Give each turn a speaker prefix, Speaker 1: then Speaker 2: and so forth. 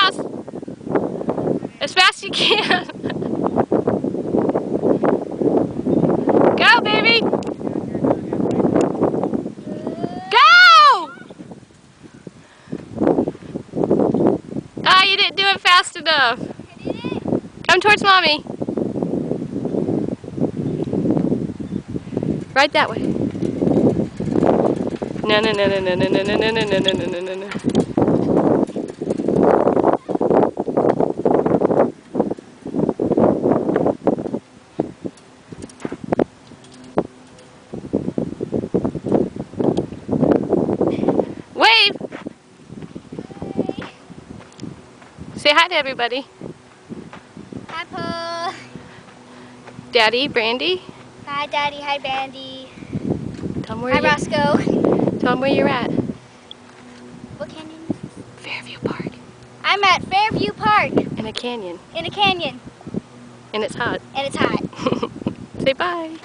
Speaker 1: fast. As fast as you can. Go, baby. Go! Ah, you didn't do it fast enough. Come towards mommy. Right that way. No, no, no, no, no, no, no, no, no, no, no, no, no, no, no. Wave! Say hi to everybody.
Speaker 2: Hi, Paul.
Speaker 1: Daddy, Brandy.
Speaker 2: Hi, Daddy. Hi, Bandy.
Speaker 1: Tell them where
Speaker 2: Hi, Roscoe.
Speaker 1: Tell them where you're at.
Speaker 2: What canyon is this?
Speaker 1: Fairview Park.
Speaker 2: I'm at Fairview Park.
Speaker 1: In a canyon.
Speaker 2: In a canyon.
Speaker 1: And it's hot.
Speaker 2: And it's hot.
Speaker 1: Say bye.